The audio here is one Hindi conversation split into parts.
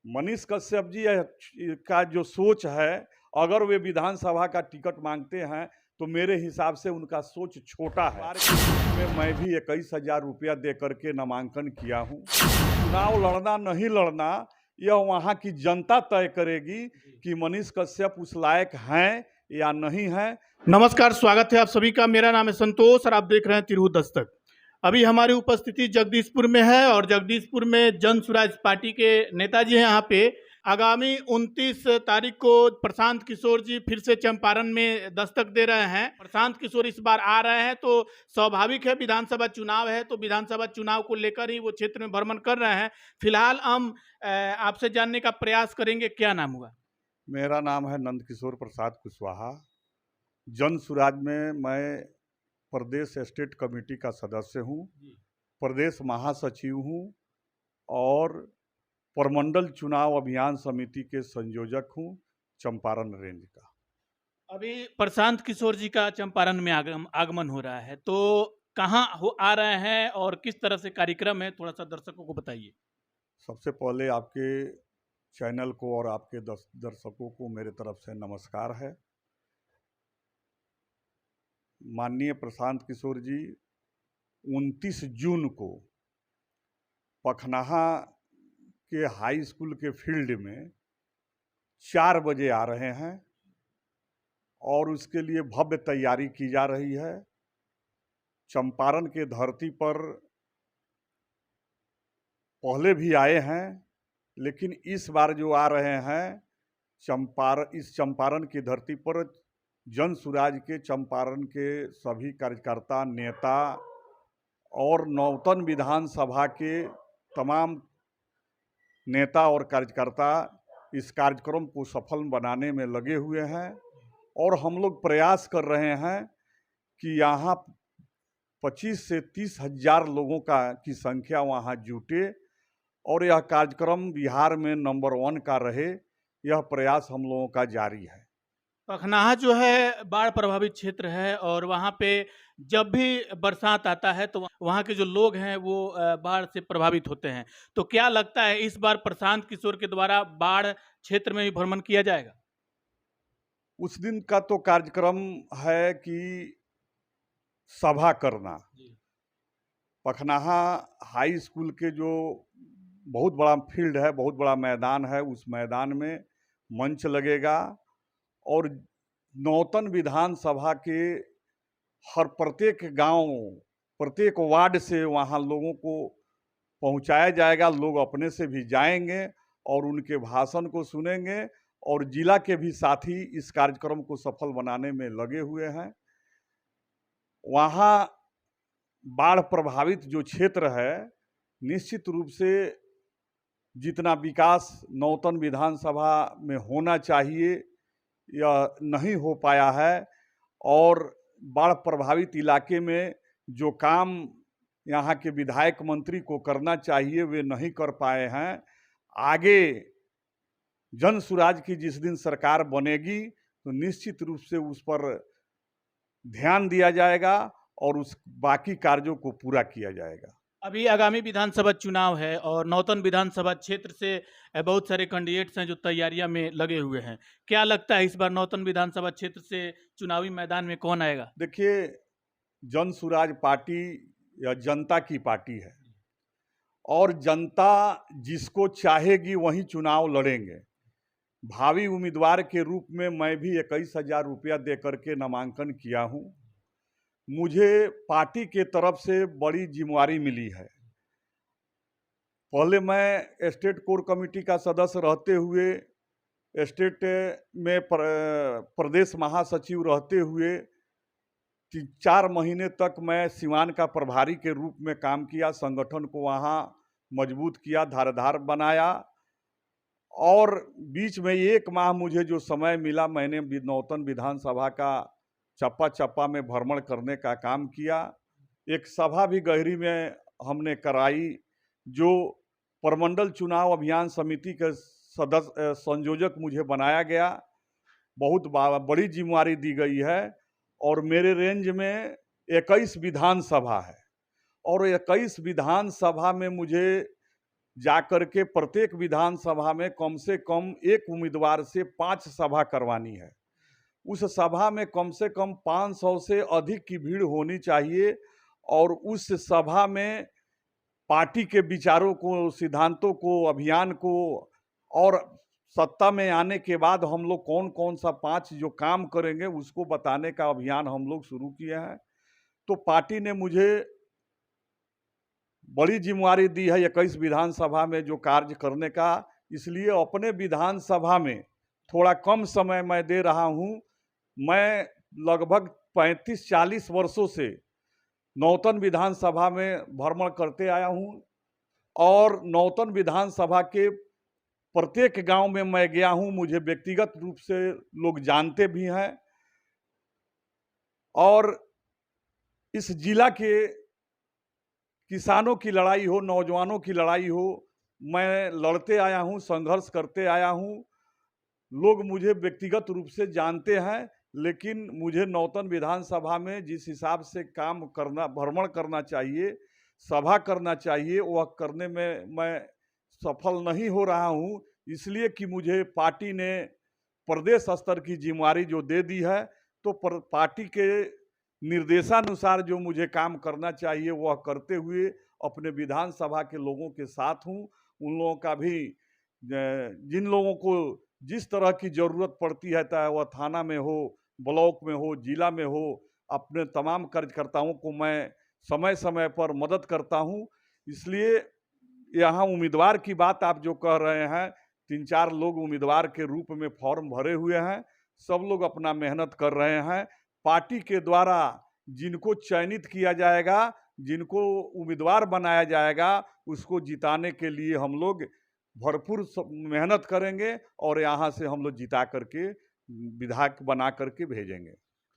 मनीष कश्यप जी का जो सोच है, अगर वे विधानसभा का टिकट मांगते हैं तो मेरे हिसाब से उनका सोच छोटा है। मैं भी 21,000 रुपया दे करके नामांकन किया हूँ। चुनाव लड़ना नहीं लड़ना यह वहाँ की जनता तय करेगी कि मनीष कश्यप उस लायक हैं या नहीं हैं। नमस्कार, स्वागत है आप सभी का। मेरा नाम है संतोष और आप देख रहे हैं तिरहुत दस्तक। अभी हमारी उपस्थिति जगदीशपुर में है और जगदीशपुर में जन स्वराज पार्टी के नेताजी हैं। यहाँ पे आगामी 29 तारीख को प्रशांत किशोर जी फिर से चंपारण में दस्तक दे रहे हैं। प्रशांत किशोर इस बार आ रहे हैं तो स्वाभाविक है, विधानसभा चुनाव है तो विधानसभा चुनाव को लेकर ही वो क्षेत्र में भ्रमण कर रहे हैं। फिलहाल हम आपसे जानने का प्रयास करेंगे, क्या नाम हुआ? मेरा नाम है नंद किशोर प्रसाद कुशवाहा। जन स्वराज में मैं प्रदेश स्टेट कमेटी का सदस्य हूँ, प्रदेश महासचिव हूँ और प्रमंडल चुनाव अभियान समिति के संयोजक हूँ चंपारण रेंज का। अभी प्रशांत किशोर जी का चंपारण में आगमन हो रहा है, तो कहाँ आ रहे हैं और किस तरह से कार्यक्रम है, थोड़ा सा दर्शकों को बताइए। सबसे पहले आपके चैनल को और आपके दर्शकों को मेरे तरफ से नमस्कार है। माननीय प्रशांत किशोर जी 29 जून को पखनाहा के हाई स्कूल के फील्ड में 4 बजे आ रहे हैं और उसके लिए भव्य तैयारी की जा रही है। चंपारण के धरती पर पहले भी आए हैं, लेकिन इस बार जो आ रहे हैं इस चंपारण की धरती पर जन स्वराज के चंपारण के सभी कार्यकर्ता, नेता और नौतन विधानसभा के तमाम नेता और कार्यकर्ता इस कार्यक्रम को सफल बनाने में लगे हुए हैं और हम लोग प्रयास कर रहे हैं कि यहाँ 25 से 30 हजार लोगों की संख्या वहाँ जुटे और यह कार्यक्रम बिहार में नंबर 1 का रहे। यह प्रयास हम लोगों का जारी है। पखनाहा जो है बाढ़ प्रभावित क्षेत्र है और वहाँ पे जब भी बरसात आता है तो वहाँ के जो लोग हैं वो बाढ़ से प्रभावित होते हैं। तो क्या लगता है इस बार प्रशांत किशोर के द्वारा बाढ़ क्षेत्र में भी भ्रमण किया जाएगा? उस दिन का तो कार्यक्रम है कि सभा करना। पखनाहा हाई स्कूल के जो बहुत बड़ा फील्ड है, बहुत बड़ा मैदान है, उस मैदान में मंच लगेगा और नौतन विधानसभा के हर प्रत्येक गांव, प्रत्येक वार्ड से वहां लोगों को पहुंचाया जाएगा। लोग अपने से भी जाएंगे और उनके भाषण को सुनेंगे और जिला के भी साथी इस कार्यक्रम को सफल बनाने में लगे हुए हैं। वहाँ बाढ़ प्रभावित जो क्षेत्र है, निश्चित रूप से जितना विकास नौतन विधानसभा में होना चाहिए यह नहीं हो पाया है और बाढ़ प्रभावित इलाके में जो काम यहाँ के विधायक मंत्री को करना चाहिए वे नहीं कर पाए हैं। आगे जन स्वराज की जिस दिन सरकार बनेगी तो निश्चित रूप से उस पर ध्यान दिया जाएगा और उस बाकी कार्यों को पूरा किया जाएगा। अभी आगामी विधानसभा चुनाव है और नौतन विधानसभा क्षेत्र से बहुत सारे कैंडिडेट्स हैं जो तैयारियां में लगे हुए हैं। क्या लगता है इस बार नौतन विधानसभा क्षेत्र से चुनावी मैदान में कौन आएगा? देखिए, जन स्वराज पार्टी या जनता की पार्टी है और जनता जिसको चाहेगी वही चुनाव लड़ेंगे। भावी उम्मीदवार के रूप में मैं भी 21,000 रुपया दे करके नामांकन किया हूँ। मुझे पार्टी के तरफ से बड़ी जिम्मेवारी मिली है। पहले मैं स्टेट कोर कमेटी का सदस्य रहते हुए, स्टेट में प्रदेश महासचिव रहते हुए 4 महीने तक मैं सिवान का प्रभारी के रूप में काम किया, संगठन को वहाँ मजबूत किया, धारदार बनाया और बीच में 1 माह मुझे जो समय मिला मैंने नौतन विधानसभा का चप्पा चप्पा में भ्रमण करने का काम किया। एक सभा भी गहरी में हमने कराई जो प्रमंडल चुनाव अभियान समिति के सदस्य संयोजक मुझे बनाया गया। बहुत बड़ी जिम्मेवारी दी गई है और मेरे रेंज में 21 विधानसभा है और 21 विधानसभा में मुझे जा कर के प्रत्येक विधानसभा में कम से कम एक उम्मीदवार से 5 सभा करवानी है। उस सभा में कम से कम 500 से अधिक की भीड़ होनी चाहिए और उस सभा में पार्टी के विचारों को, सिद्धांतों को, अभियान को और सत्ता में आने के बाद हम लोग कौन-कौन सा 5 जो काम करेंगे उसको बताने का अभियान हम लोग शुरू किए हैं। तो पार्टी ने मुझे बड़ी ज़िम्मेवारी दी है 21 विधानसभा में जो कार्य करने का, इसलिए अपने विधानसभा में थोड़ा कम समय मैं दे रहा हूँ। मैं लगभग 35-40 वर्षों से नौतन विधानसभा में भ्रमण करते आया हूँ और नौतन विधानसभा के प्रत्येक गांव में मैं गया हूँ। मुझे व्यक्तिगत रूप से लोग जानते भी हैं और इस जिला के किसानों की लड़ाई हो, नौजवानों की लड़ाई हो, मैं लड़ते आया हूँ, संघर्ष करते आया हूँ। लोग मुझे व्यक्तिगत रूप से जानते हैं, लेकिन मुझे नौतन विधानसभा में जिस हिसाब से काम करना, भ्रमण करना चाहिए, सभा करना चाहिए, वह करने में मैं सफल नहीं हो रहा हूँ। इसलिए कि मुझे पार्टी ने प्रदेश स्तर की जिम्मेवारी जो दे दी है, तो पार्टी के निर्देशानुसार जो मुझे काम करना चाहिए वह करते हुए अपने विधानसभा के लोगों के साथ हूँ। उन लोगों का भी जिन लोगों को जिस तरह की ज़रूरत पड़ती है, चाहे वह थाना में हो, ब्लॉक में हो, जिला में हो, अपने तमाम कार्यकर्ताओं को मैं समय समय पर मदद करता हूँ। इसलिए यहाँ उम्मीदवार की बात आप जो कह रहे हैं, 3-4 लोग उम्मीदवार के रूप में फॉर्म भरे हुए हैं। सब लोग अपना मेहनत कर रहे हैं। पार्टी के द्वारा जिनको चयनित किया जाएगा, जिनको उम्मीदवार बनाया जाएगा, उसको जिताने के लिए हम लोग भरपूर मेहनत करेंगे और यहाँ से हम लोग जिता करके विधायक बना करके भेजेंगे।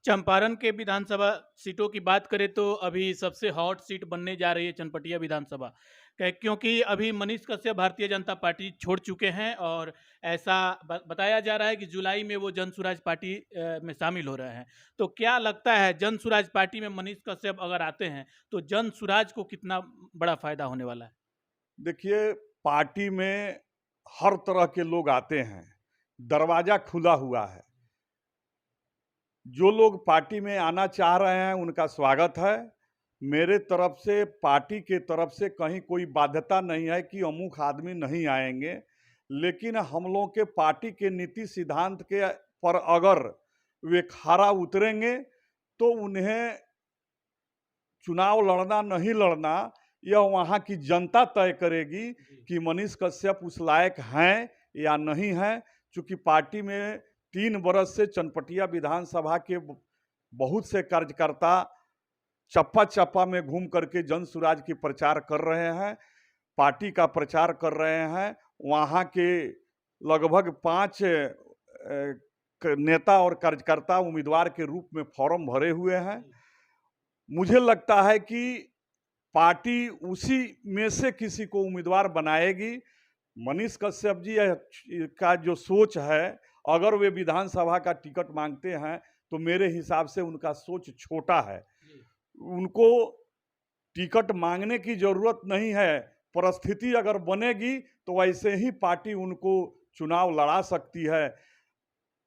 चंपारण के विधानसभा सीटों की बात करें तो अभी सबसे हॉट सीट बनने जा रही है चनपटिया विधानसभा, क्योंकि अभी मनीष कश्यप भारतीय जनता पार्टी छोड़ चुके हैं और ऐसा बताया जा रहा है कि जुलाई में वो जन सुराज पार्टी में शामिल हो रहे हैं। तो क्या लगता है, जन सुराज पार्टी में मनीष कश्यप अगर आते हैं तो जन सुराज को कितना बड़ा फायदा होने वाला है? देखिए, पार्टी में हर तरह के लोग आते हैं, दरवाजा खुला हुआ है। जो लोग पार्टी में आना चाह रहे हैं उनका स्वागत है। मेरे तरफ से, पार्टी के तरफ से कहीं कोई बाध्यता नहीं है कि अमुक आदमी नहीं आएंगे, लेकिन हम लोगों के पार्टी के नीति सिद्धांत के पर अगर वे खरा उतरेंगे तो उन्हें चुनाव लड़ना नहीं लड़ना यह वहाँ की जनता तय करेगी कि मनीष कश्यप उस लायक हैं या नहीं हैं। चूँकि पार्टी में 3 बरस से चनपटिया विधानसभा के बहुत से कार्यकर्ता चप्पा-चप्पा में घूम करके जन सुराज की प्रचार कर रहे हैं, पार्टी का प्रचार कर रहे हैं। वहाँ के लगभग 5 नेता और कार्यकर्ता उम्मीदवार के रूप में फॉर्म भरे हुए हैं। मुझे लगता है कि पार्टी उसी में से किसी को उम्मीदवार बनाएगी। मनीष कश्यप जी का जो सोच है, अगर वे विधानसभा का टिकट मांगते हैं तो मेरे हिसाब से उनका सोच छोटा है। उनको टिकट मांगने की जरूरत नहीं है। परिस्थिति अगर बनेगी तो वैसे ही पार्टी उनको चुनाव लड़ा सकती है।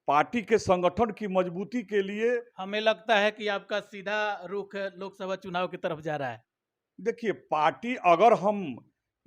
पार्टी के संगठन की मजबूती के लिए हमें लगता है कि आपका सीधा रुख लोकसभा चुनाव की तरफ जा रहा है। देखिए, पार्टी अगर हम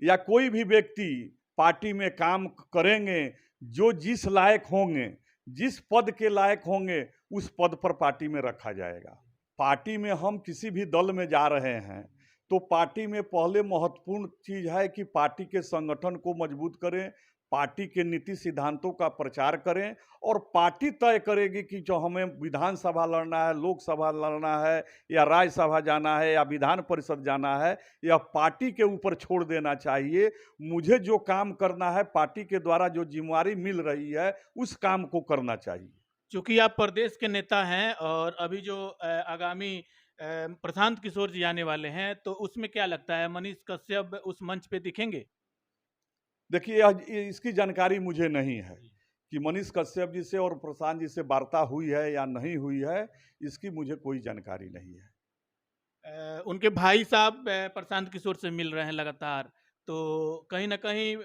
या कोई भी व्यक्ति पार्टी में काम करेंगे, जो जिस लायक होंगे, जिस पद के लायक होंगे, उस पद पर पार्टी में रखा जाएगा। पार्टी में हम किसी भी दल में जा रहे हैं तो पार्टी में पहले महत्वपूर्ण चीज़ है कि पार्टी के संगठन को मजबूत करें, पार्टी के नीति सिद्धांतों का प्रचार करें और पार्टी तय करेगी कि जो हमें विधानसभा लड़ना है, लोकसभा लड़ना है या राज्यसभा जाना है या विधान परिषद जाना है, यह पार्टी के ऊपर छोड़ देना चाहिए। मुझे जो काम करना है, पार्टी के द्वारा जो जिम्मेवारी मिल रही है, उस काम को करना चाहिए। चूंकि आप प्रदेश के नेता हैं और अभी जो आगामी प्रशांत किशोर जी आने वाले हैं, तो उसमें क्या लगता है मनीष कश्यप उस मंच पे दिखेंगे? देखिए, इसकी जानकारी मुझे नहीं है कि मनीष कश्यप जी से और प्रशांत जी से वार्ता हुई है या नहीं हुई है, इसकी मुझे कोई जानकारी नहीं है। उनके भाई साहब प्रशांत किशोर से मिल रहे हैं लगातार, तो कहीं ना कहीं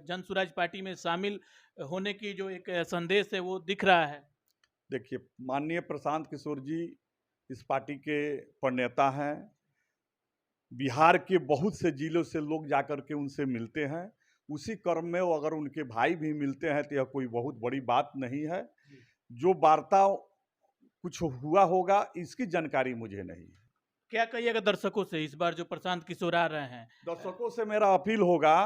जन स्वराज पार्टी में शामिल होने की जो एक संदेश है वो दिख रहा है। देखिए, माननीय प्रशांत किशोर जी इस पार्टी के प्रणेता हैं। बिहार के बहुत से जिलों से लोग जाकर के उनसे मिलते हैं। उसी क्रम में वो अगर उनके भाई भी मिलते हैं तो यह कोई बहुत बड़ी बात नहीं है। जो वार्ता कुछ हुआ होगा इसकी जानकारी मुझे नहीं है। क्या कहिएगा दर्शकों से इस बार जो प्रशांत किशोर आ रहे हैं? दर्शकों से मेरा अपील होगा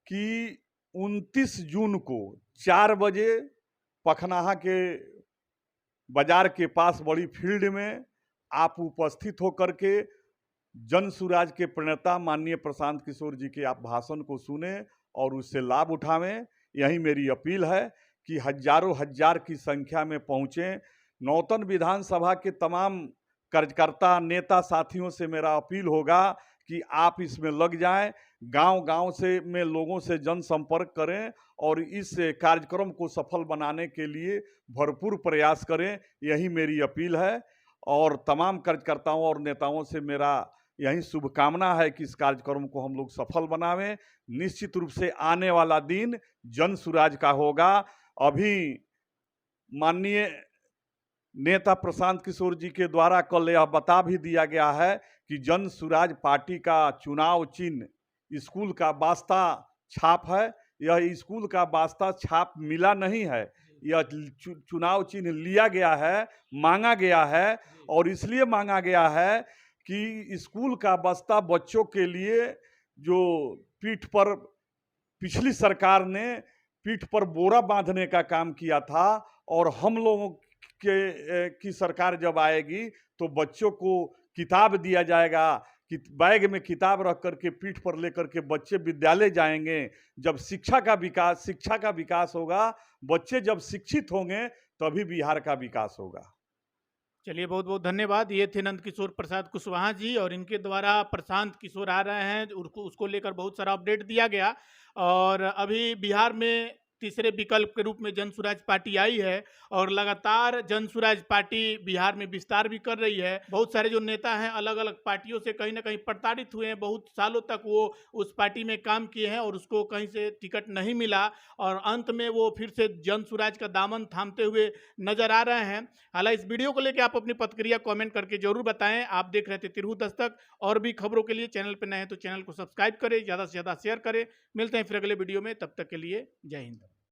कि 29 जून को 4 बजे पखनाहा के बाजार के पास बड़ी फील्ड में आप उपस्थित होकर के जन सुराज के प्रणेता माननीय प्रशांत किशोर जी के आप भाषण को सुने और उससे लाभ उठावें। यही मेरी अपील है कि हजारों हजार की संख्या में पहुँचें। नौतन विधानसभा के तमाम कार्यकर्ता नेता साथियों से मेरा अपील होगा कि आप इसमें लग जाएं, गांव-गांव से में लोगों से जनसंपर्क करें और इस कार्यक्रम को सफल बनाने के लिए भरपूर प्रयास करें। यही मेरी अपील है और तमाम कार्यकर्ताओं और नेताओं से मेरा यही शुभकामना है कि इस कार्यक्रम को हम लोग सफल बनावें। निश्चित रूप से आने वाला दिन जन सुराज का होगा। अभी माननीय नेता प्रशांत किशोर जी के द्वारा कल यह बता भी दिया गया है कि जन सुराज पार्टी का चुनाव चिन्ह स्कूल का वास्ता छाप है। यह स्कूल का वास्ता छाप मिला नहीं है, यह चुनाव चिन्ह लिया गया है, मांगा गया है और इसलिए मांगा गया है कि स्कूल का बस्ता बच्चों के लिए जो पीठ पर पिछली सरकार ने पीठ पर बोरा बांधने का काम किया था और हम लोगों की सरकार जब आएगी तो बच्चों को किताब दिया जाएगा कि बैग में किताब रख करके पीठ पर लेकर के बच्चे विद्यालय जाएंगे। जब शिक्षा का विकास होगा, बच्चे जब शिक्षित होंगे तभी बिहार का विकास होगा। चलिए, बहुत बहुत धन्यवाद। ये थे नंद किशोर प्रसाद कुशवाहा जी और इनके द्वारा प्रशांत किशोर आ रहे हैं, उसको लेकर बहुत सारा अपडेट दिया गया। और अभी बिहार में तीसरे विकल्प के रूप में जन स्वराज पार्टी आई है और लगातार जन स्वराज पार्टी बिहार में विस्तार भी कर रही है। बहुत सारे जो नेता हैं अलग अलग पार्टियों से कहीं ना कहीं प्रताड़ित हुए हैं, बहुत सालों तक वो उस पार्टी में काम किए हैं और उसको कहीं से टिकट नहीं मिला और अंत में वो फिर से जन स्वराज का दामन थामते हुए नजर आ रहे हैं। हालांकि इस वीडियो को लेकर आप अपनी प्रतिक्रिया कमेंट करके जरूर बताएं। आप देख रहे थे तिरहुत दस्तक। और भी खबरों के लिए चैनल पर नए हैं तो चैनल को सब्सक्राइब करें, ज़्यादा से ज़्यादा शेयर करें। मिलते हैं फिर अगले वीडियो में, तब तक के लिए जय हिंद।